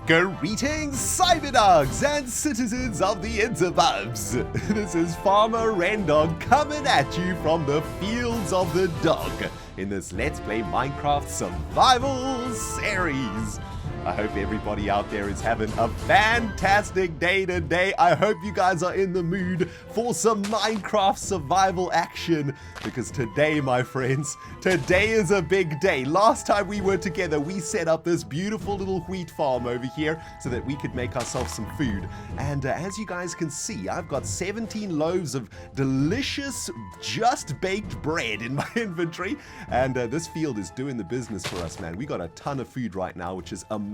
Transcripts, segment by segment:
Greetings, Cyberdogs and citizens of the interbubs. This is Farmer ReNDoG coming at you from the fields of the dog in this Let's Play Minecraft Survival series. I hope everybody out there is having a fantastic day today. I hope you guys are in the mood for some Minecraft survival action, because today, my friends, today is a big day. Last time we were together, we set up this beautiful little wheat farm over here so that we could make ourselves some food. And as you guys can see, I've got 17 loaves of delicious, just baked bread in my inventory. And this field is doing the business for us, man. We got a ton of food right now, which is amazing.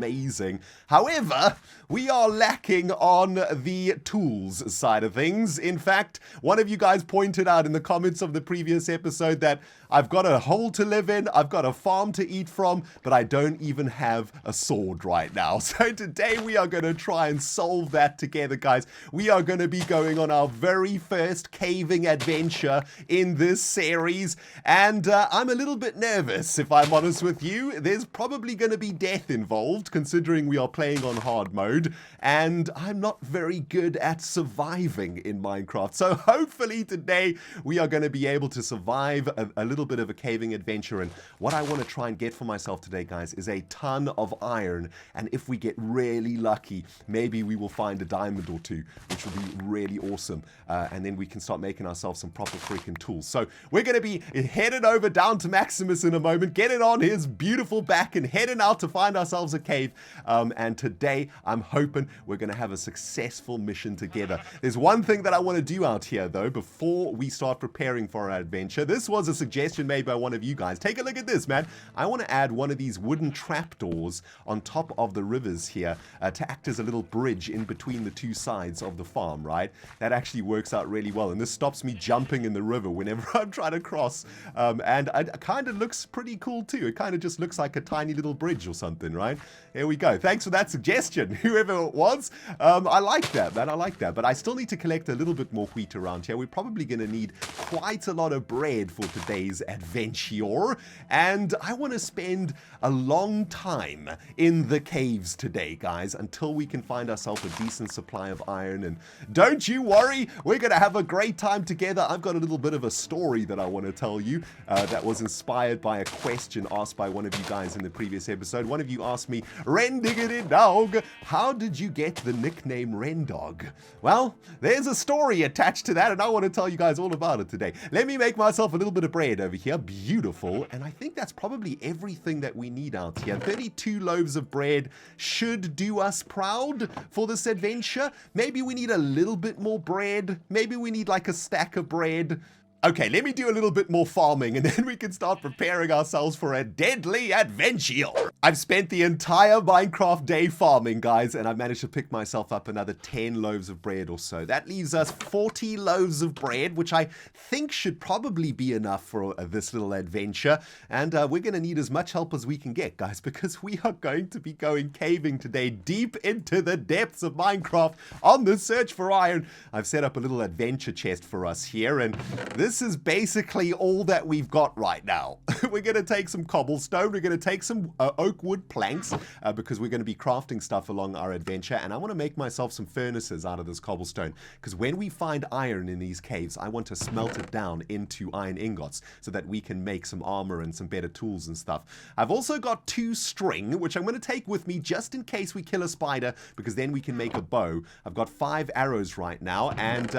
However, we are lacking on the tools side of things. In fact, one of you guys pointed out in the comments of the previous episode that I've got a hole to live in, I've got a farm to eat from, but I don't even have a sword right now. So today we are going to try and solve that together, guys. We are going to be going on our very first caving adventure in this series, and I'm a little bit nervous, if I'm honest with you. There's probably going to be death involved, considering we are playing on hard mode, and I'm not very good at surviving in Minecraft. So hopefully today we are going to be able to survive a little bit of a caving adventure. And what I want to try and get for myself today, guys, is a ton of iron. And if we get really lucky, maybe we will find a diamond or two, which will be really awesome. And then we can start making ourselves some proper freaking tools. So we're going to be headed over down to Maximus in a moment, getting on his beautiful back and heading out to find ourselves a cave. And today I'm hoping we're going to have a successful mission together. There's one thing that I want to do out here, though, before we start preparing for our adventure. This was a suggestion made by one of you guys. Take a look at this, man. I want to add one of these wooden trapdoors on top of the rivers here to act as a little bridge in between the two sides of the farm, right? That actually works out really well, and this stops me jumping in the river whenever I'm trying to cross. And it kind of looks pretty cool too. It kind of just looks like a tiny little bridge or something, right? Here we go. Thanks for that suggestion, whoever it was. I like that, man. I like that. But I still need to collect a little bit more wheat around here. We're probably going to need quite a lot of bread for today's adventure. And I want to spend a long time in the caves today, guys, until we can find ourselves a decent supply of iron. And don't you worry, we're going to have a great time together. I've got a little bit of a story that I want to tell you that was inspired by a question asked by one of you guys in the previous episode. One of you asked me, ReNDoG, how did you get the nickname ReNDoG? Well, there's a story attached to that, and I want to tell you guys all about it today. Let me make myself a little bit of bread over here. Beautiful. And I think that's probably everything that we need out here. 32 loaves of bread should do us proud for this adventure. Maybe we need a little bit more bread. Maybe we need like a stack of bread. Okay, let me do a little bit more farming, and then we can start preparing ourselves for a deadly adventure. I've spent the entire Minecraft day farming, guys, and I've managed to pick myself up another 10 loaves of bread or so. That leaves us 40 loaves of bread, which I think should probably be enough for this little adventure. And we're going to need as much help as we can get, guys, because we are going to be going caving today, deep into the depths of Minecraft on the search for iron. I've set up a little adventure chest for us here, and this is basically all that we've got right now. We're going to take some cobblestone. We're going to take some oak wood planks because we're going to be crafting stuff along our adventure. And I want to make myself some furnaces out of this cobblestone, because when we find iron in these caves, I want to smelt it down into iron ingots so that we can make some armor and some better tools and stuff. I've also got 2 string, which I'm going to take with me just in case we kill a spider, because then we can make a bow. I've got 5 arrows right now, and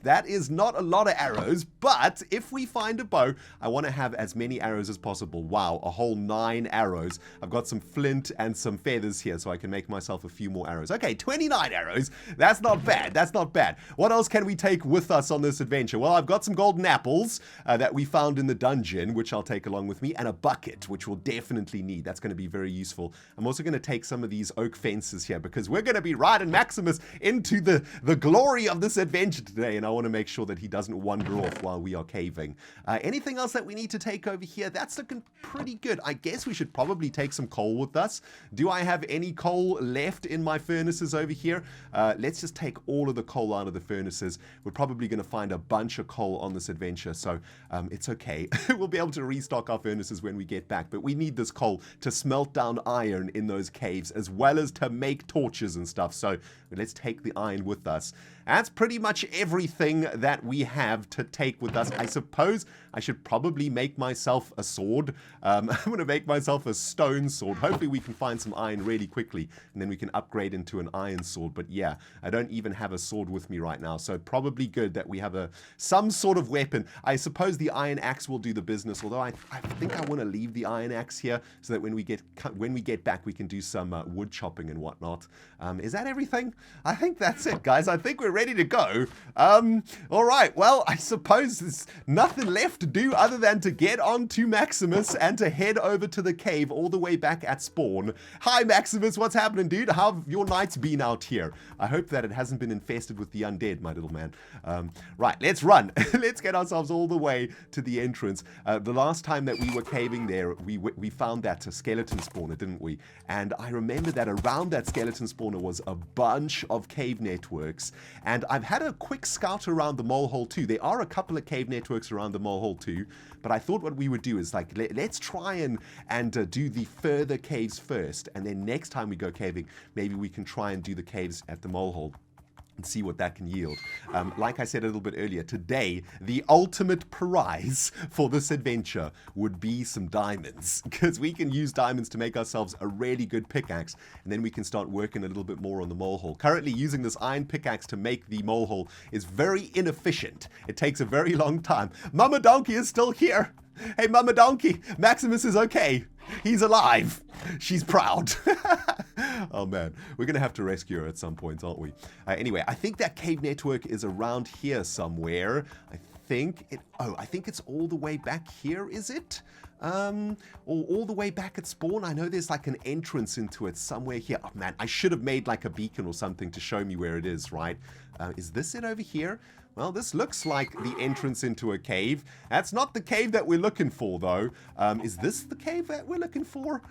that is not a lot of arrows, but if we find a bow, I want to have as many arrows as possible. Wow, a whole 9 arrows. I've got some flint and some feathers here, so I can make myself a few more arrows. Okay, 29 arrows. That's not bad. That's not bad. What else can we take with us on this adventure? Well, I've got some golden apples that we found in the dungeon, which I'll take along with me, and a bucket, which we'll definitely need. That's going to be very useful. I'm also going to take some of these oak fences here, because we're going to be riding Maximus into the glory of this adventure today, and I want to make sure that he doesn't wander off while we are caving. Anything else that we need to take over here? That's looking pretty good. I guess we should probably take some coal with us. Do I have any coal left in my furnaces over here? Let's just take all of the coal out of the furnaces. We're probably going to find a bunch of coal on this adventure, so it's okay. We'll be able to restock our furnaces when we get back, but we need this coal to smelt down iron in those caves, as well as to make torches and stuff. So let's take the iron with us. That's pretty much everything that we have to take with us. I suppose I should probably make myself a sword. I'm going to make myself a stone sword. Hopefully we can find some iron really quickly, and then we can upgrade into an iron sword. But yeah, I don't even have a sword with me right now, so probably good that we have some sort of weapon. I suppose the iron axe will do the business, although I think I want to leave the iron axe here so that when we get back we can do some wood chopping and whatnot. Is that everything? I think that's it, guys. I think we're ready to go. All right, well, I suppose there's nothing left to do other than to get on to Maximus and to head over to the cave all the way back at spawn. Hi, Maximus. What's happening, dude? How have your nights been out here? I hope that it hasn't been infested with the undead, my little man. Right, let's run. Let's get ourselves all the way to the entrance. The last time that we were caving there, we found that skeleton spawner, didn't we? And I remember that around that skeleton spawner was a bunch of cave networks, and I've had a quick scout around the mole hole too. There are a couple of cave networks around the mole hole too, but I thought what we would do is like let's try and do the further caves first, and then next time we go caving, maybe we can try and do the caves at the mole hole and see what that can yield. Like I said a little bit earlier, today, the ultimate prize for this adventure would be some diamonds, because we can use diamonds to make ourselves a really good pickaxe, and then we can start working a little bit more on the mole hole. Currently, using this iron pickaxe to make the mole hole is very inefficient. It takes a very long time. Mama Donkey is still here. Hey, Mama Donkey, Maximus is okay. He's alive. She's proud. Oh man, we're gonna have to rescue her at some point, aren't we? Anyway, I think that cave network is around here somewhere. I think it's all the way back here, is it? Or all the way back at spawn. I know there's like an entrance into it somewhere here. Oh man, I should have made like a beacon or something to show me where it is, right? Is this it over here? Well, this looks like the entrance into a cave. That's not the cave that we're looking for, though. Is this the cave that we're looking for?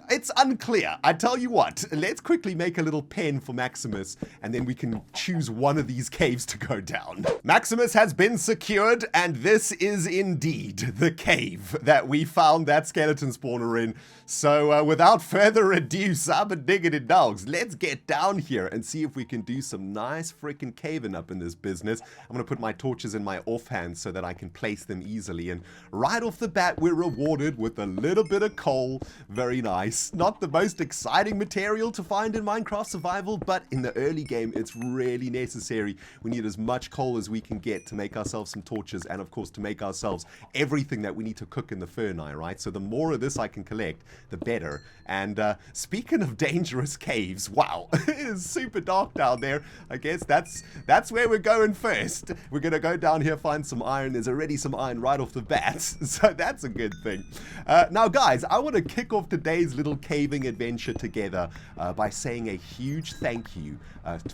It's unclear. I tell you what, let's quickly make a little pen for Maximus, and then we can choose one of these caves to go down. Maximus has been secured, and this is indeed the cave that we found that skeleton spawner in. So without further ado, Cyberdog and dogs, let's get down here and see if we can do some nice freaking caving up in this business. I'm going to put my torches in my offhand so that I can place them easily. And right off the bat, we're rewarded with a little bit of coal. Very nice. Not the most exciting material to find in Minecraft Survival, but in the early game, it's really necessary. We need as much coal as we can get to make ourselves some torches, and of course to make ourselves everything that we need to cook in the furnace, right? So the more of this I can collect, the better. And speaking of dangerous caves, wow, it is super dark down there. I guess that's where we're going first. We're going to go down here, find some iron. There's already some iron right off the bat, so that's a good thing. Now, guys, I want to kick off today's little caving adventure together by saying a huge thank you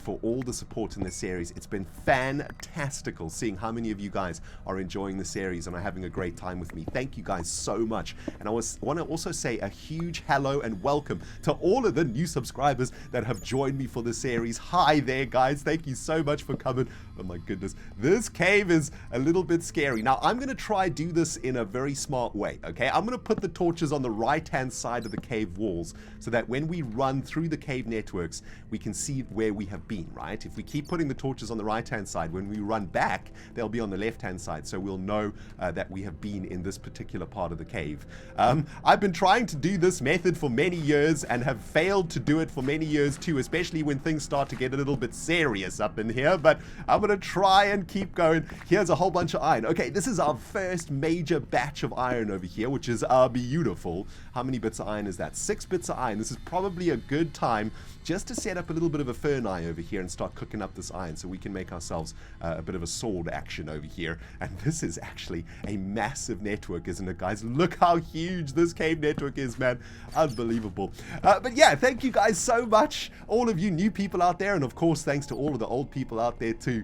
for all the support in this series. It's been fantastical seeing how many of you guys are enjoying the series and are having a great time with me. Thank you guys so much. And I want to also say a huge hello and welcome to all of the new subscribers that have joined me for the series. Hi there, guys. Thank you so much for coming. Oh my goodness. This cave is a little bit scary. Now, I'm going to try do this in a very smart way, okay? I'm going to put the torches on the right-hand side of the cave walls so that when we run through the cave networks, we can see where we have been, right? If we keep putting the torches on the right-hand side, when we run back, they'll be on the left-hand side, so we'll know that we have been in this particular part of the cave. I've been trying to do this method for many years and have failed to do it for many years too, especially when things start to get a little bit serious up in here, but I'm going to try and keep going. Here's a whole bunch of iron. Okay, this is our first major batch of iron over here, which is beautiful. How many bits of iron is that? 6 bits of iron. This is probably a good time just to set up a little bit of a furnace over here and start cooking up this iron so we can make ourselves a bit of a sword action over here. And this is actually a massive network, isn't it, guys? Look how huge this cave network is, man. Unbelievable. But yeah, thank you guys so much, all of you new people out there, and of course thanks to all of the old people out there too.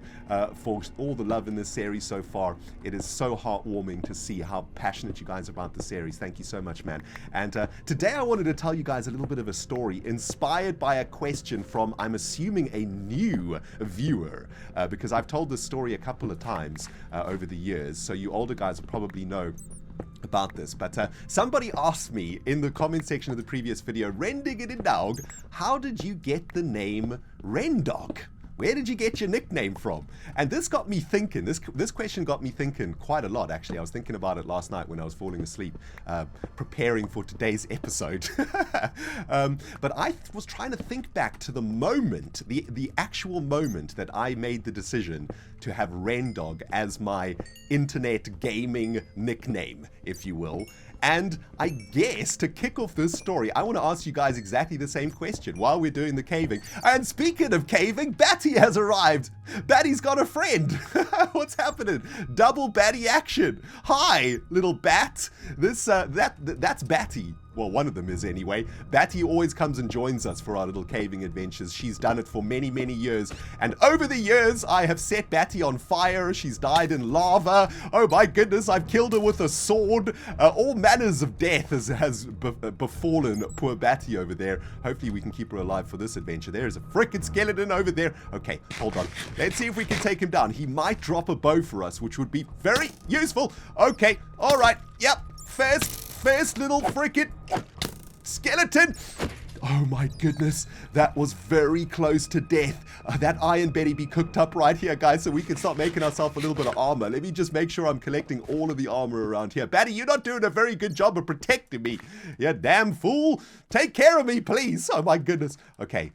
for all the love in this series so far. It is so heartwarming to see how passionate you guys are about the series. Thank you so much, man. And today I wanted to tell you guys a little bit of a story inspired by a question from, I'm assuming, a new viewer, because I've told this story a couple of times over the years, so you older guys will probably know about this. But somebody asked me in the comment section of the previous video, ReNDoG and Maximus, how did you get the name ReNDoG? Where did you get your nickname from? And this got me thinking. This question got me thinking quite a lot, actually. I was thinking about it last night when I was falling asleep, preparing for today's episode. But I was trying to think back to the moment, the actual moment that I made the decision to have ReNDoG as my internet gaming nickname, if you will. And I guess to kick off this story, I want to ask you guys exactly the same question while we're doing the caving. And speaking of caving, Batty has arrived. Batty's got a friend. What's happening? Double Batty action. Hi, little bat. That's Batty. Well, one of them is anyway. Batty always comes and joins us for our little caving adventures. She's done it for many, many years. And over the years, I have set Batty on fire. She's died in lava. Oh my goodness, I've killed her with a sword. All manners of death has befallen poor Batty over there. Hopefully we can keep her alive for this adventure. There is a frickin' skeleton over there. Okay, hold on. Let's see if we can take him down. He might drop a bow for us, which would be very useful. Okay, all right. Yep, first little frickin' skeleton. Oh my goodness, that was very close to death. That iron better be cooked up right here, guys, so we can start making ourselves a little bit of armor. Let me just make sure I'm collecting all of the armor around here. Batty, you're not doing a very good job of protecting me. You damn fool. Take care of me, please. Oh my goodness. Okay,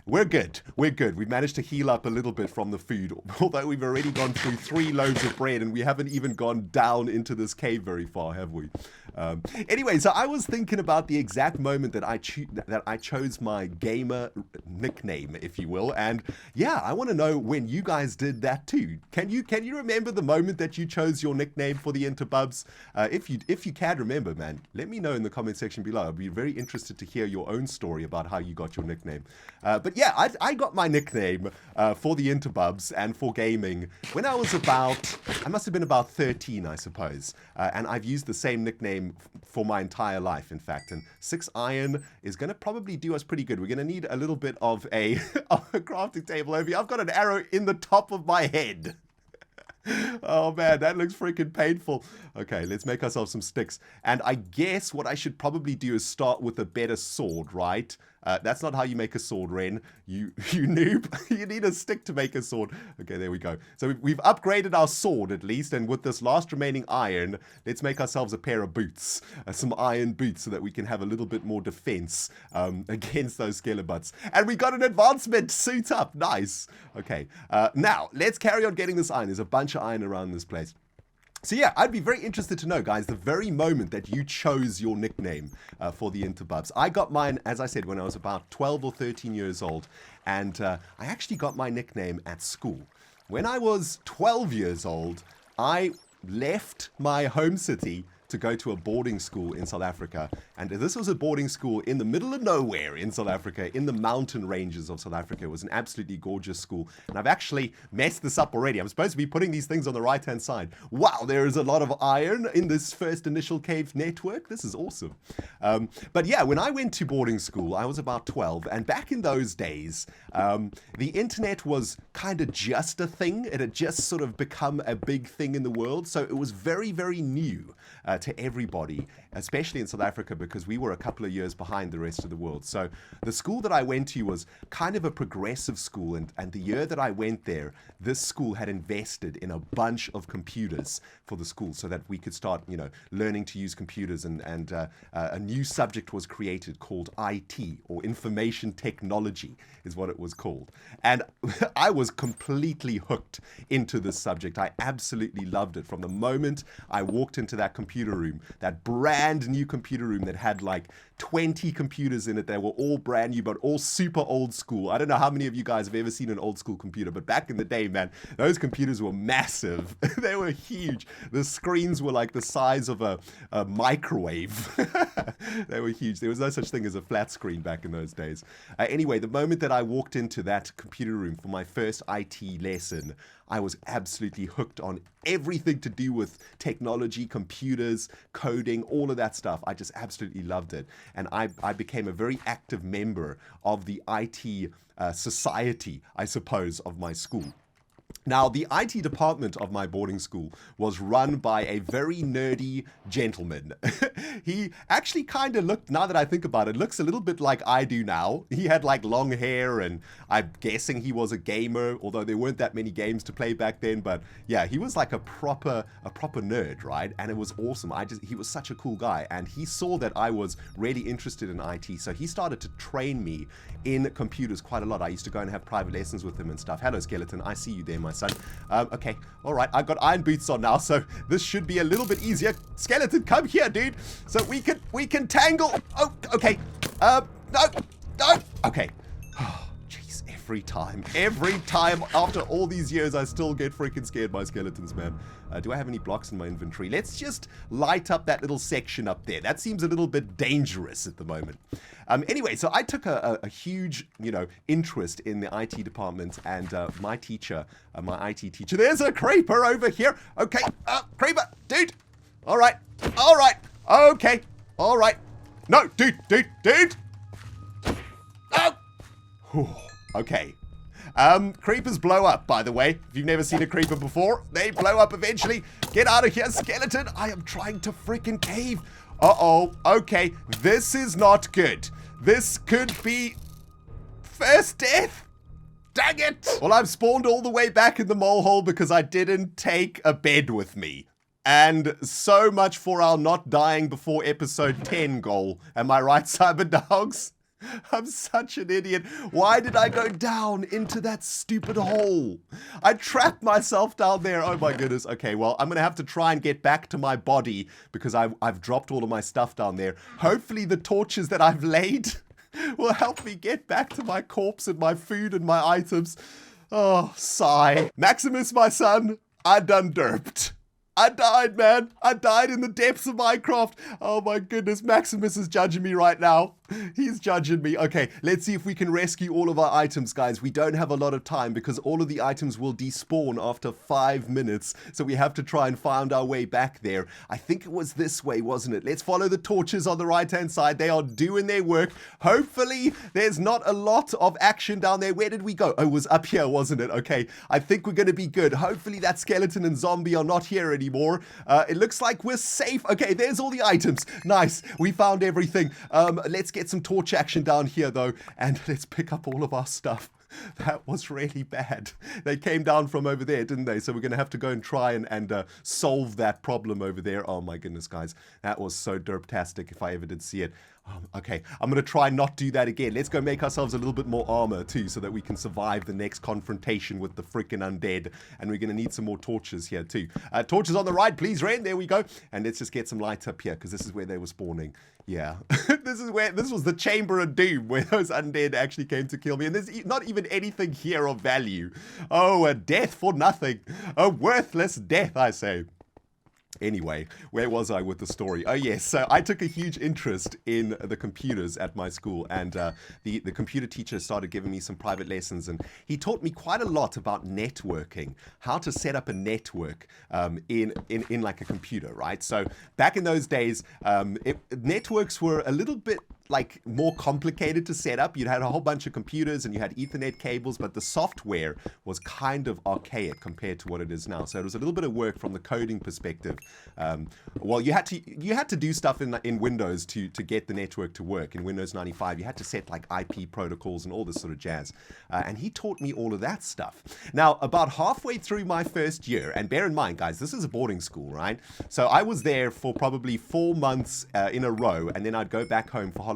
we're good. We're good. We've managed to heal up a little bit from the food, although we've already gone through 3 loaves of bread and we haven't even gone down into this cave very far, have we? Anyway, so I was thinking about the exact moment that I chose my gamer nickname, if you will, and yeah, I want to know when you guys did that too. Can you remember the moment that you chose your nickname for the Interbubs? If you can remember, man, let me know in the comment section below. I'd be very interested to hear your own story about how you got your nickname. But yeah, I got my nickname for the Interbubs and for gaming when I must have been about 13, I suppose, and I've used the same nickname for my entire life, in fact. And 6 iron is going to probably do us pretty good. We're going to need a little bit of a crafting table over here. I've got an arrow in the top of my head. Oh man, that looks freaking painful. Okay, let's make ourselves some sticks. And I guess what I should probably do is start with a better sword, right? That's not how you make a sword, Ren. You noob. You need a stick to make a sword. Okay, there we go. So we've upgraded our sword at least, and with this last remaining iron, let's make ourselves a pair of boots. Some iron boots so that we can have a little bit more defense against those skelebutts. And we got an advancement. Suit up. Nice. Okay, now let's carry on getting this iron. There's a bunch of iron around this place. So yeah, I'd be very interested to know, guys, the very moment that you chose your nickname for the Interbubs. I got mine, as I said, when I was about 12 or 13 years old, and I actually got my nickname at school. When I was 12 years old, I left my home city to go to a boarding school in South Africa. And this was a boarding school in the middle of nowhere in South Africa, in the mountain ranges of South Africa. It was an absolutely gorgeous school. And I've actually messed this up already. I'm supposed to be putting these things on the right-hand side. Wow, there is a lot of iron in this first initial cave network. This is awesome. But yeah, when I went to boarding school, I was about 12. And back in those days, the internet was kind of just a thing. It had just sort of become a big thing in the world. So it was very, very new to everybody, especially in South Africa, because we were a couple of years behind the rest of the world. So the school that I went to was kind of a progressive school, and the year that I went there, this school had invested in a bunch of computers for the school so that we could start, learning to use computers, and a new subject was created called IT, or information technology is what it was called. And I was completely hooked into this subject. I absolutely loved it from the moment I walked into that computer room, that brand new computer room that had like 20 computers in it. They were all brand new, but all super old school. I don't know how many of you guys have ever seen an old school computer, but back in the day, man, those computers were massive. They were huge. The screens were like the size of a microwave. They were huge. There was no such thing as a flat screen back in those days. Anyway, the moment that I walked into that computer room for my first IT lesson, I was absolutely hooked on everything to do with technology, computers, coding, all of that stuff. I just absolutely loved it. And I became a very active member of the IT society, I suppose, of my school. Now, the IT department of my boarding school was run by a very nerdy gentleman. He actually kind of looked, now that I think about it, looks a little bit like I do now. He had like long hair, and I'm guessing he was a gamer, although there weren't that many games to play back then. But yeah, he was like a proper nerd, right? And it was awesome. He was such a cool guy, and he saw that I was really interested in IT, so he started to train me in computers quite a lot. I used to go and have private lessons with him and stuff. Hello, Skeleton. I see you there, my son. Okay, all right. I've got iron boots on now, so this should be a little bit easier. Skeleton, come here, dude, so we can tangle. Oh, okay. No. Okay. Oh, jeez, every time after all these years, I still get freaking scared by skeletons, man. Do I have any blocks in my inventory? Let's just light up that little section up there. That seems a little bit dangerous at the moment. Anyway, so I took a huge, interest in the IT department, and my teacher, my IT teacher, there's a creeper over here. Okay, creeper, dude. All right, okay, all right. No, dude. Oh, okay. Creepers blow up, by the way. If you've never seen a creeper before, they blow up eventually. Get out of here, skeleton. I am trying to freaking cave. Uh-oh. Okay, this is not good. This could be first death. Dang it. Well, I've spawned all the way back in the mole hole because I didn't take a bed with me. And so much for our not dying before episode 10 goal. Am I right, Cyberdogs? I'm such an idiot. Why did I go down into that stupid hole? I trapped myself down there. Oh my goodness. Okay, well, I'm going to have to try and get back to my body because I've dropped all of my stuff down there. Hopefully the torches that I've laid will help me get back to my corpse and my food and my items. Oh, sigh. Maximus, my son, I done derped. I died, man. I died in the depths of Minecraft. Oh my goodness, Maximus is judging me right now. He's judging me. Okay, let's see if we can rescue all of our items, guys. We don't have a lot of time because all of the items will despawn after 5 minutes. So we have to try and find our way back there. I think it was this way, wasn't it? Let's follow the torches on the right-hand side. They are doing their work. Hopefully, there's not a lot of action down there. Where did we go? Oh, it was up here, wasn't it? Okay, I think we're going to be good. Hopefully, that skeleton and zombie are not here anymore. It looks like we're safe. Okay, there's all the items. Nice. We found everything. Let's get some torch action down here, though, and let's pick up all of our stuff. That was really bad. They came down from over there, didn't they? So we're going to have to go and try and solve that problem over there. Oh my goodness, guys. That was so derptastic if I ever did see it. Okay, I'm going to try not do that again. Let's go make ourselves a little bit more armor, too, so that we can survive the next confrontation with the freaking undead. And we're going to need some more torches here, too. Torches on the right, please, Ren. There we go. And let's just get some light up here, because this is where they were spawning. Yeah. This was the Chamber of Doom, where those undead actually came to kill me. And there's not even anything here of value. Oh, a death for nothing. A worthless death, I say. Anyway, where was I with the story? Oh yes, so I took a huge interest in the computers at my school, and the computer teacher started giving me some private lessons, and he taught me quite a lot about networking, how to set up a network in like a computer, right? So back in those days, networks were a little bit like more complicated to set up. You had a whole bunch of computers and you had Ethernet cables, but the software was kind of archaic compared to what it is now. So it was a little bit of work from the coding perspective. Well, you had to do stuff in Windows to get the network to work. In Windows 95, you had to set like IP protocols and all this sort of jazz. And he taught me all of that stuff. Now, about halfway through my first year, and bear in mind, guys, this is a boarding school, right? So I was there for probably 4 months in a row, and then I'd go back home for holiday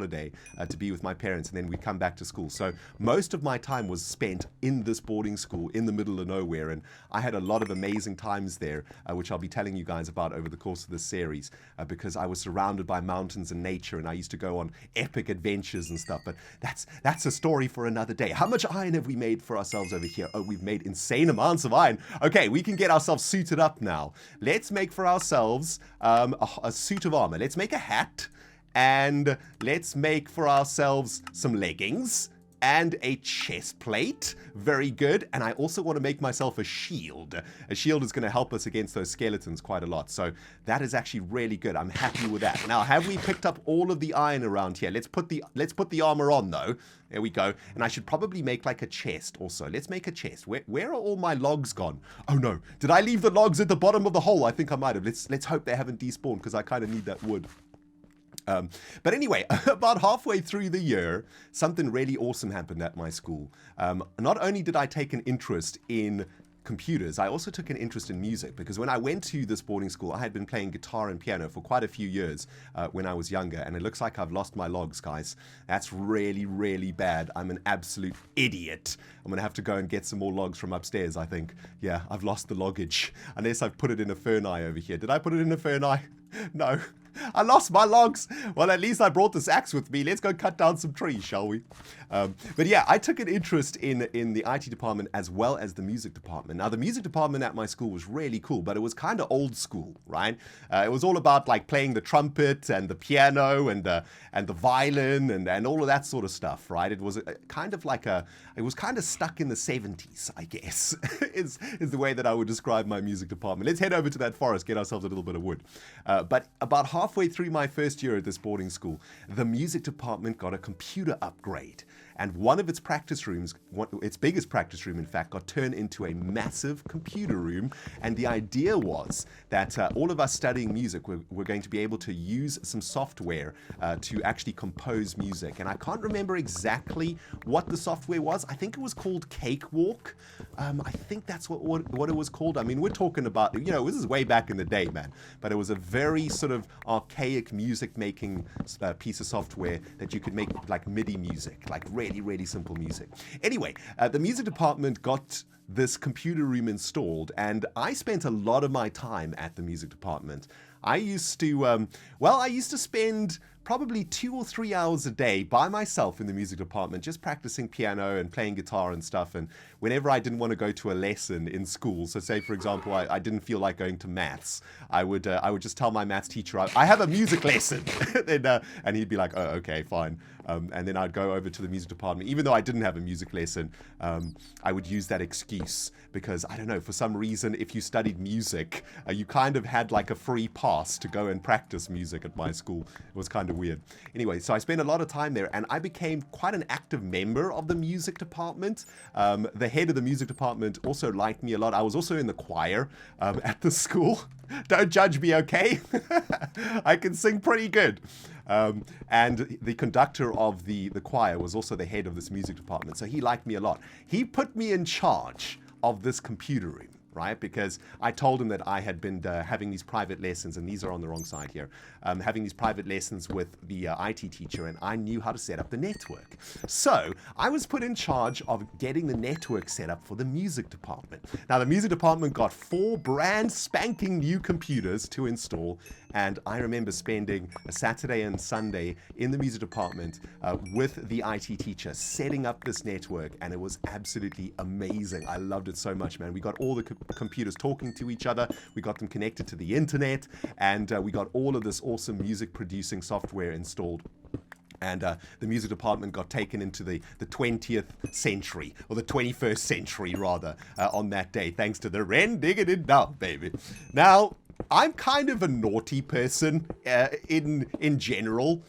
to be with my parents, and then we'd come back to school. So most of my time was spent in this boarding school in the middle of nowhere, and I had a lot of amazing times there, which I'll be telling you guys about over the course of this series, because I was surrounded by mountains and nature, and I used to go on epic adventures and stuff. But that's a story for another day. How much iron have we made for ourselves over here? Oh, we've made insane amounts of iron. Okay, we can get ourselves suited up now. Let's make for ourselves a suit of armor. Let's make a hat. And let's make for ourselves some leggings. and a chest plate. Very good. And I also want to make myself a shield. A shield is going to help us against those skeletons quite a lot. So that is actually really good. I'm happy with that. Now, have we picked up all of the iron around here? Let's put the armor on, though. There we go. And I should probably make like a chest also. Let's make a chest. Where are all my logs gone? Oh no. Did I leave the logs at the bottom of the hole? I think I might have. Let's hope they haven't despawned, because I kind of need that wood. But anyway, about halfway through the year, something really awesome happened at my school. Not only did I take an interest in computers, I also took an interest in music, because when I went to this boarding school, I had been playing guitar and piano for quite a few years when I was younger, and it looks like I've lost my logs, guys. That's really, really bad. I'm an absolute idiot. I'm going to have to go and get some more logs from upstairs, I think. Yeah, I've lost the loggage, unless I've put it in a fern eye over here. Did I put it in a fern eye? No. I lost my logs. Well, at least I brought this axe with me. Let's go cut down some trees, shall we? But yeah, I took an interest in the IT department as well as the music department. Now, the music department at my school was really cool, but it was kind of old school, right? It was all about like playing the trumpet and the piano and the violin and all of that sort of stuff, right? It was it was kind of stuck in the 70s, I guess, is the way that I would describe my music department. Let's head over to that forest, get ourselves a little bit of wood. But about halfway through my first year at this boarding school, the music department got a computer upgrade. And one of its practice rooms, its biggest practice room, in fact, got turned into a massive computer room. And the idea was that all of us studying music were going to be able to use some software to actually compose music. And I can't remember exactly what the software was. I think it was called Cakewalk. I think that's what it was called. I mean, we're talking about, this is way back in the day, man. But it was a very sort of archaic music-making piece of software that you could make like MIDI music, like really simple music. Anyway, the music department got this computer room installed, and I spent a lot of my time at the music department. I used to spend probably 2 or 3 hours a day by myself in the music department, just practicing piano and playing guitar and stuff. And whenever I didn't want to go to a lesson in school, so say for example I didn't feel like going to maths, I would just tell my maths teacher I have a music lesson, and he'd be like, oh, okay, fine. And then I'd go over to the music department, even though I didn't have a music lesson. I would use that excuse because, I don't know, for some reason, if you studied music, you kind of had like a free pass to go and practice music at my school. It was kind of weird. Anyway, so I spent a lot of time there, and I became quite an active member of the music department. The head of the music department also liked me a lot. I was also in the choir at the school. Don't judge me, okay? I can sing pretty good. And the conductor of the choir was also the head of this music department, so he liked me a lot. He put me in charge of this computer room, right? Because I told him that I had been having these private lessons, and these are on the wrong side here, having these private lessons with the IT teacher, and I knew how to set up the network. So I was put in charge of getting the network set up for the music department. Now, the music department got 4 brand spanking new computers to install, and I remember spending a Saturday and Sunday in the music department with the IT teacher setting up this network, and it was absolutely amazing. I loved it so much, man. We got all the computers talking to each other, we got them connected to the internet, and we got all of this awesome music producing software installed. And the music department got taken into the 20th century, or the 21st century rather, on that day, thanks to the ReNDoG and Maximus, baby. Now, I'm kind of a naughty person in general.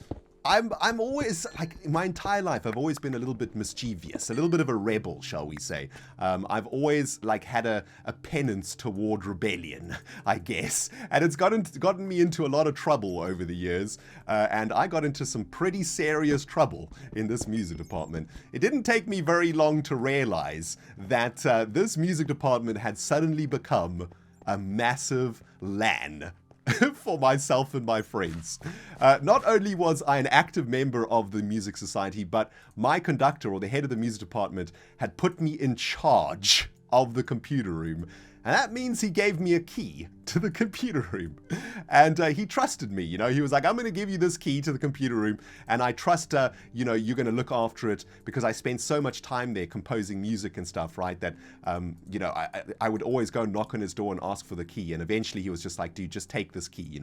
I'm always, like, my entire life, I've always been a little bit mischievous, a little bit of a rebel, shall we say. I've always, like, had a penance toward rebellion, I guess. And it's gotten me into a lot of trouble over the years. And I got into some pretty serious trouble in this music department. It didn't take me very long to realize that this music department had suddenly become a massive LAN for myself and my friends. Not only was I an active member of the music society, but my conductor, or the head of the music department, had put me in charge of the computer room. And that means he gave me a key to the computer room. And he trusted me, He was like, I'm going to give you this key to the computer room, and I trust, you're going to look after it, because I spent so much time there composing music and stuff, right, that, I would always go knock on his door and ask for the key. And eventually he was just like, dude, just take this key,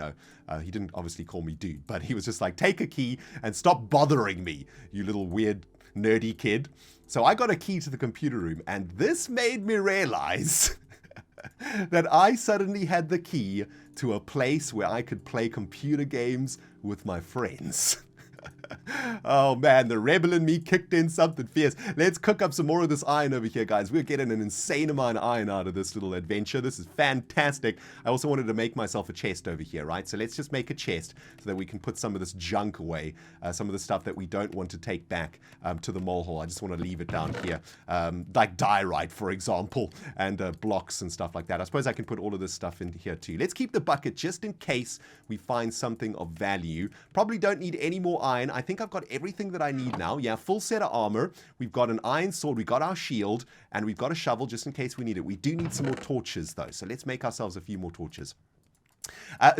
He didn't obviously call me dude, but he was just like, take a key and stop bothering me, you little weird, nerdy kid. So I got a key to the computer room, and this made me realize that I suddenly had the key to a place where I could play computer games with my friends. Oh man, the rebel in me kicked in something fierce. Let's cook up some more of this iron over here, guys. We're getting an insane amount of iron out of this little adventure. This is fantastic. I also wanted to make myself a chest over here, right? So let's just make a chest so that we can put some of this junk away, some of the stuff that we don't want to take back to the mole hole. I just want to leave it down here, like diorite, for example, and blocks and stuff like that. I suppose I can put all of this stuff in here too. Let's keep the bucket just in case we find something of value. Probably don't need any more iron. I think I've got everything that I need now. Yeah, full set of armor. We've got an iron sword. We've got our shield. And we've got a shovel just in case we need it. We do need some more torches, though. So let's make ourselves a few more torches.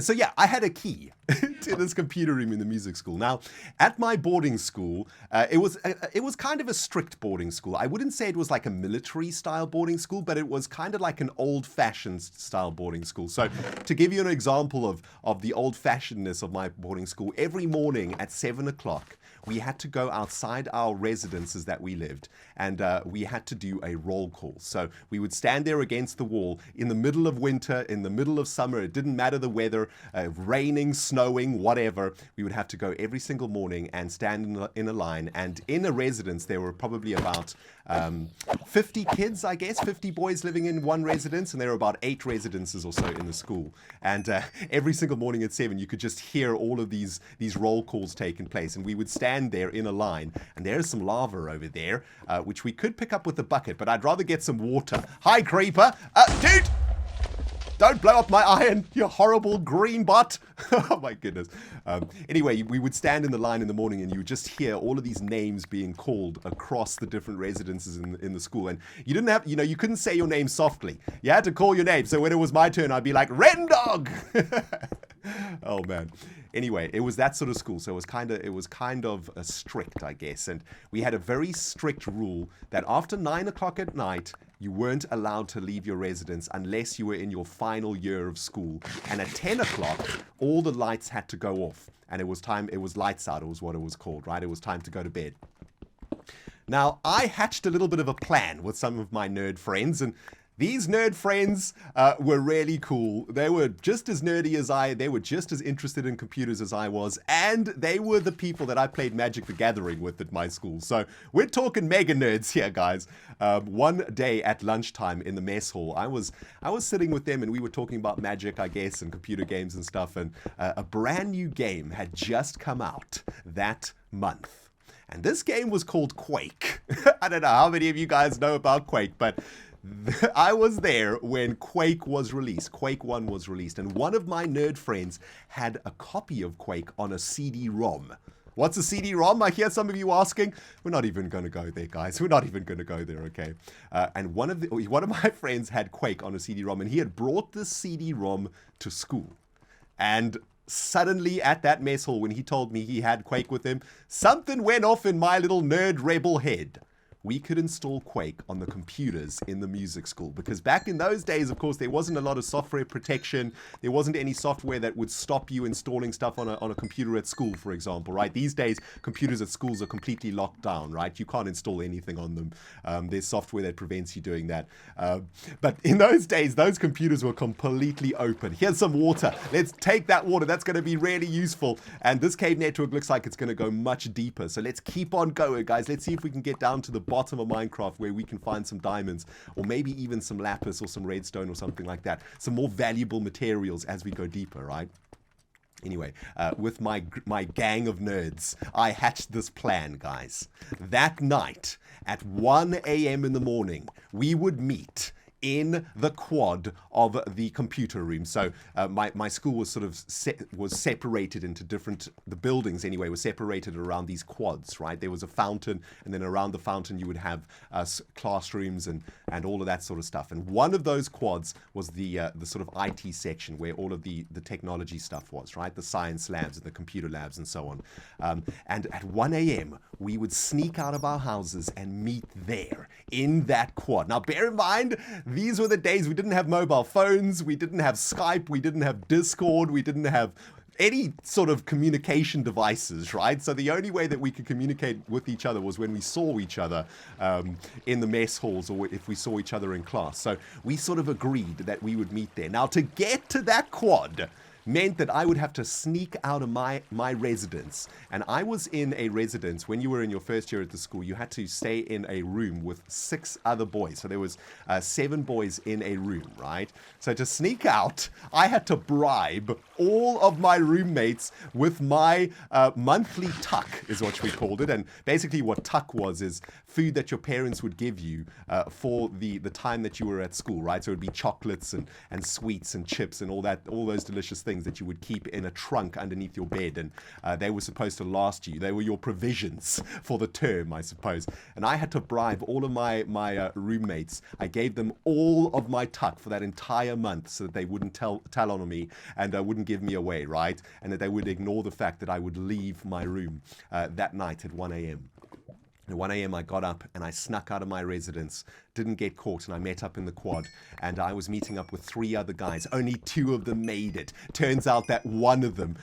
So yeah, I had a key to this computer room in the music school. Now, at my boarding school, it was kind of a strict boarding school. I wouldn't say it was like a military-style boarding school, but it was kind of like an old-fashioned style boarding school. So to give you an example of the old-fashionedness of my boarding school, every morning at 7 o'clock, we had to go outside our residences that we lived, and we had to do a roll call. So we would stand there against the wall in the middle of winter, in the middle of summer. It didn't matter the weather, raining, snowing, whatever. We would have to go every single morning and stand in a line. And in a residence, there were probably about 50 kids, I guess, 50 boys living in one residence, and there were about 8 residences or so in the school. And every single morning at 7, you could just hear all of these roll calls taking place, and we would stand there in a line. And there's some lava over there, which we could pick up with the bucket, but I'd rather get some water. Hi, creeper. Dude! Don't blow up my iron, you horrible green bot. Oh my goodness. Anyway, we would stand in the line in the morning, and you would just hear all of these names being called across the different residences in the school. And you didn't have, you couldn't say your name softly. You had to call your name. So when it was my turn, I'd be like, ReNDoG! Oh man. Anyway, it was that sort of school, so it was kind of strict, I guess. And we had a very strict rule that after 9 o'clock at night, you weren't allowed to leave your residence unless you were in your final year of school. And at 10 o'clock, all the lights had to go off. And it was lights out, it was what it was called, right? It was time to go to bed. Now, I hatched a little bit of a plan with some of my nerd friends, and these nerd friends were really cool. They were just as nerdy as they were just as interested in computers as I was, and they were the people that I played Magic the Gathering with at my school. So we're talking mega nerds here, guys. One day at lunchtime in the mess hall, I was sitting with them, and we were talking about Magic, I guess, and computer games and stuff, and a brand new game had just come out that month. And this game was called Quake. I don't know how many of you guys know about Quake, but I was there when Quake was released. Quake 1 was released, and one of my nerd friends had a copy of Quake on a CD-ROM. What's a CD-ROM? I hear some of you asking. We're not even going to go there, guys. We're not even going to go there, okay? And one of my friends had Quake on a CD-ROM, and he had brought this CD-ROM to school. And suddenly at that mess hall, when he told me he had Quake with him, something went off in my little nerd rebel head. We could install Quake on the computers in the music school, because back in those days, of course, there wasn't a lot of software protection. There wasn't any software that would stop you installing stuff on a computer at school, for example, right? These days, computers at schools are completely locked down, right? You can't install anything on them. There's software that prevents you doing that. But in those days, those computers were completely open. Here's some water. Let's take that water. That's going to be really useful. And this cave network looks like it's going to go much deeper. So let's keep on going, guys. Let's see if we can get down to the bottom of Minecraft where we can find some diamonds, or maybe even some lapis or some redstone or something like that. Some more valuable materials as we go deeper, right? Anyway, with my gang of nerds, I hatched this plan, guys. That night, at 1 a.m. in the morning, we would meet in the quad of the computer room. So my school was sort of was separated into different, the buildings anyway, were separated around these quads, right? There was a fountain, and then around the fountain you would have classrooms and all of that sort of stuff. And one of those quads was the sort of IT section where all of the technology stuff was, right? The science labs and the computer labs and so on. And at 1 a.m. we would sneak out of our houses and meet there in that quad. Now bear in mind, these were the days we didn't have mobile phones, we didn't have Skype, we didn't have Discord, we didn't have any sort of communication devices, right? So the only way that we could communicate with each other was when we saw each other in the mess halls, or if we saw each other in class. So we sort of agreed that we would meet there. Now to get to that quad meant that I would have to sneak out of my residence. And I was in a residence. When you were in your first year at the school, you had to stay in a room with 6 other boys. So there was 7 boys in a room, right? So to sneak out, I had to bribe all of my roommates with my monthly tuck, is what we called it. And basically what tuck was is food that your parents would give you for the time that you were at school, right? So it would be chocolates and sweets and chips and all those delicious things that you would keep in a trunk underneath your bed, and they were supposed to last you. They were your provisions for the term, I suppose. And I had to bribe all of my roommates. I gave them all of my tuck for that entire month so that they wouldn't tell on me and wouldn't give me away, right? And that they would ignore the fact that I would leave my room that night at 1 a.m. At 1 a.m. I got up and I snuck out of my residence, didn't get caught, and I met up in the quad, and I was meeting up with 3 other guys. Only 2 of them made it. Turns out that one of them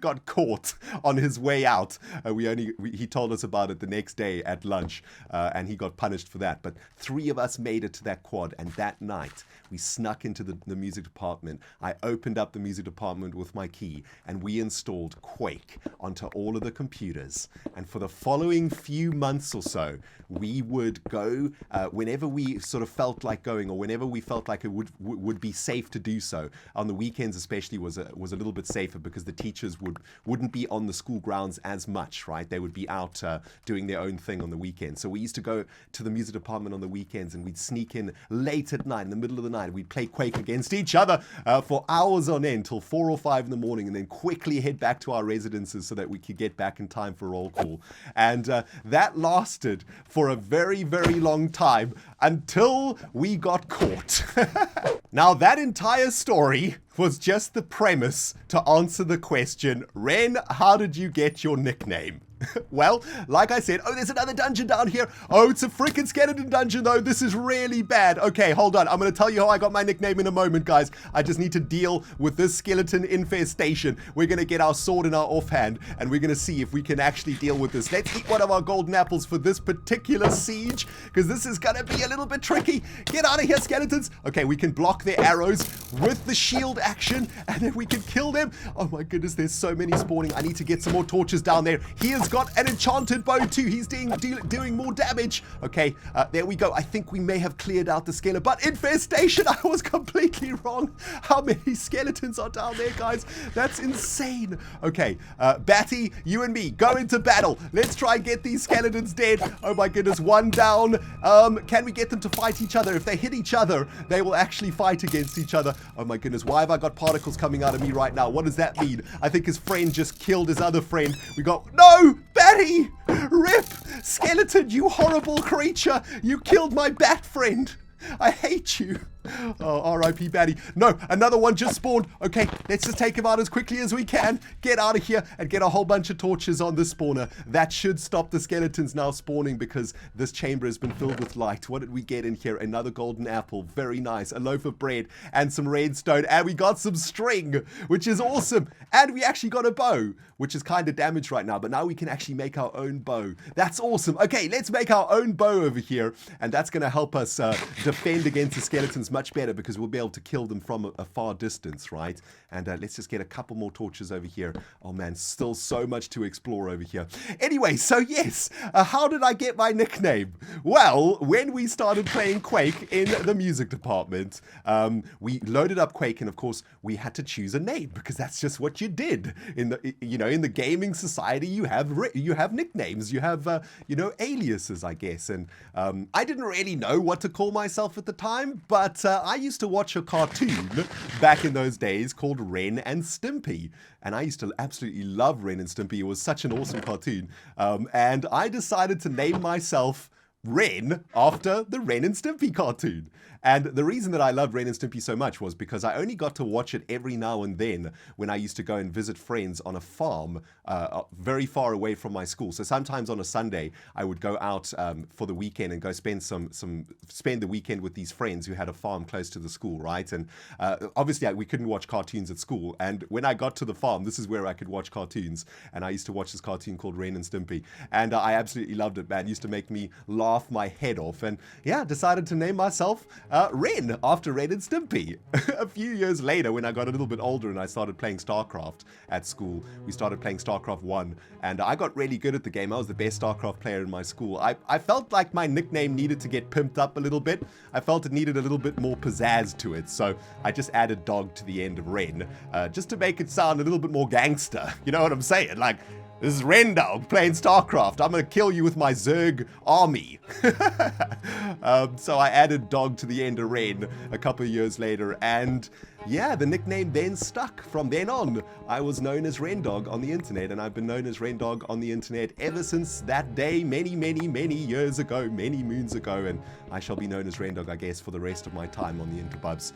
got caught on his way out. He told us about it the next day at lunch, and he got punished for that. But 3 of us made it to that quad, and that night we snuck into the music department. I opened up the music department with my key, and we installed Quake onto all of the computers. And for the following few months or so, we would go whenever we sort of felt like going, or whenever we felt like it would be safe to do so. On the weekends especially was a little bit safer because the teachers wouldn't be on the school grounds as much, right? They would be out doing their own thing on the weekends. So we used to go to the music department on the weekends, and we'd sneak in late at night, in the middle of the night. We'd play Quake against each other for hours on end till 4 or 5 in the morning, and then quickly head back to our residences so that we could get back in time for roll call. And that lasted for a very, very long time until we got caught. Now, that entire story was just the premise to answer the question, Ren, how did you get your nickname? Well, like I said, oh, there's another dungeon down here. Oh, it's a freaking skeleton dungeon, though. This is really bad. Okay, hold on. I'm going to tell you how I got my nickname in a moment, guys. I just need to deal with this skeleton infestation. We're going to get our sword in our offhand, and we're going to see if we can actually deal with this. Let's eat one of our golden apples for this particular siege, because this is going to be a little bit tricky. Get out of here, skeletons. Okay, we can block their arrows with the shield action, and then we can kill them. Oh my goodness, there's so many spawning. I need to get some more torches down there. He has got an enchanted bow too. He's doing more damage. Okay, there we go. I think we may have cleared out the skeleton, but infestation, I was completely wrong. How many skeletons are down there, guys? That's insane. Okay, Batty, you and me, go into battle. Let's try and get these skeletons dead. Oh my goodness, 1 down. Can we get them to fight each other? If they hit each other, they will actually fight against each other. Oh my goodness, why have I got particles coming out of me right now? What does that mean? I think his friend just killed his other friend. We got, no, Batty, rip, skeleton, you horrible creature. You killed my bat friend. I hate you. Oh, R.I.P. Batty. No, another one just spawned. Okay, let's just take him out as quickly as we can. Get out of here and get a whole bunch of torches on this spawner. That should stop the skeletons now spawning because this chamber has been filled with light. What did we get in here? Another golden apple. Very nice. A loaf of bread and some redstone. And we got some string, which is awesome. And we actually got a bow, which is kind of damaged right now. But now we can actually make our own bow. That's awesome. Okay, let's make our own bow over here. And that's going to help us defend against the skeletons much much better because we'll be able to kill them from a far distance, right? And let's just get a couple more torches over here. Oh man, still so much to explore over here. Anyway, so yes, how did I get my nickname? Well, when we started playing Quake in the music department, we loaded up Quake, and of course we had to choose a name because that's just what you did in the in the gaming society. You have nicknames, you have aliases, I guess. And I didn't really know what to call myself at the time, but I used to watch a cartoon back in those days called Ren and Stimpy, and I used to absolutely love Ren and Stimpy. It was such an awesome cartoon, and I decided to name myself Ren after the Ren and Stimpy cartoon. And the reason that I loved Ren and Stimpy so much was because I only got to watch it every now and then when I used to go and visit friends on a farm very far away from my school. So sometimes on a Sunday, I would go out for the weekend and go spend the weekend with these friends who had a farm close to the school, right? And obviously we couldn't watch cartoons at school. And when I got to the farm, this is where I could watch cartoons. And I used to watch this cartoon called Ren and Stimpy. And I absolutely loved it, man. It used to make me laugh my head off. And yeah, decided to name myself Ren after Ren and Stimpy. A few years later, when I got a little bit older and I started playing StarCraft at school, we started playing StarCraft 1, and I got really good at the game. I was the best StarCraft player in my school. I felt like my nickname needed to get pimped up a little bit. I felt it needed a little bit more pizzazz to it, so I just added dog to the end of Ren, just to make it sound a little bit more gangster. You know what I'm saying? Like, this is ReNDoG playing StarCraft. I'm going to kill you with my Zerg army. So I added dog to the end of Ren a couple of years later, and yeah, the nickname then stuck. From then on, I was known as ReNDoG on the internet, and I've been known as ReNDoG on the internet ever since that day, many, many, many years ago, many moons ago, and I shall be known as ReNDoG, I guess, for the rest of my time on the interbubs.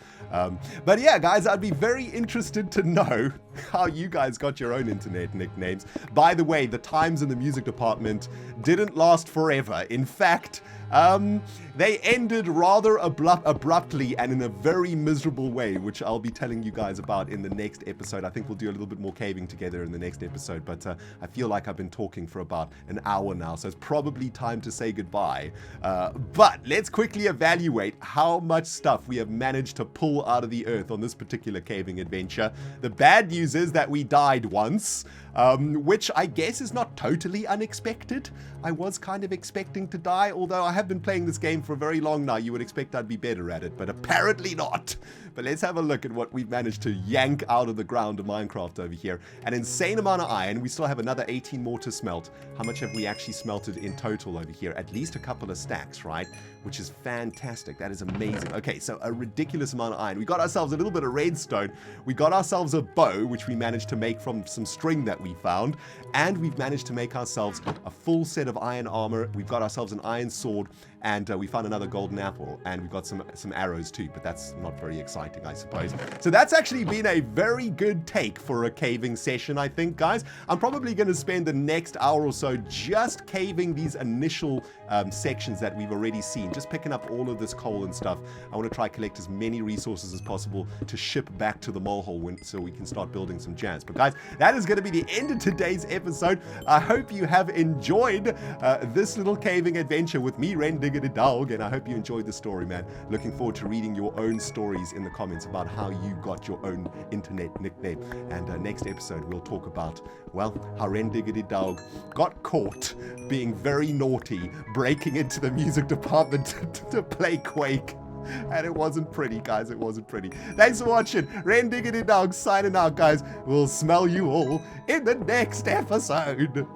But yeah, guys, I'd be very interested to know how you guys got your own internet nicknames. By the way, the times in the music department didn't last forever. In fact, they ended rather abruptly and in a very miserable way, which I'll be telling you guys about in the next episode. I think we'll do a little bit more caving together in the next episode, but I feel like I've been talking for about an hour now, so it's probably time to say goodbye. But let's quickly evaluate how much stuff we have managed to pull out of the earth on this particular caving adventure. The bad news is that we died once, which I guess is not totally unexpected. I was kind of expecting to die, although I have been playing this game for very long now. You would expect I'd be better at it, but apparently not. But let's have a look at what we've managed to yank out of the ground of Minecraft over here. An insane amount of iron. We still have another 18 more to smelt. How much have we actually smelted in total over here? At least a couple of stacks, right? Which is fantastic. That is amazing. Okay, so a ridiculous amount of iron. We got ourselves a little bit of redstone. We got ourselves a bow, which we managed to make from some string that we found. And we've managed to make ourselves a full set of iron armor. We've got ourselves an iron sword, and we found another golden apple, and we've got some arrows too, but that's not very exciting, I suppose. So that's actually been a very good take for a caving session, I think, guys. I'm probably going to spend the next hour or so just caving these initial sections that we've already seen, just picking up all of this coal and stuff. I want to try collect as many resources as possible to ship back to the molehole so we can start building some jams. But guys, that is going to be the end of today's episode. I hope you have enjoyed this little caving adventure with me, ReNDoG, and I hope you enjoyed the story, man. Looking forward to reading your own stories in the comments about how you got your own internet nickname. And next episode, we'll talk about, well, how ReNDoG got caught being very naughty, breaking into the music department to play Quake. And it wasn't pretty, guys. It wasn't pretty. Thanks for watching. ReNDoG signing out, guys. We'll smell you all in the next episode.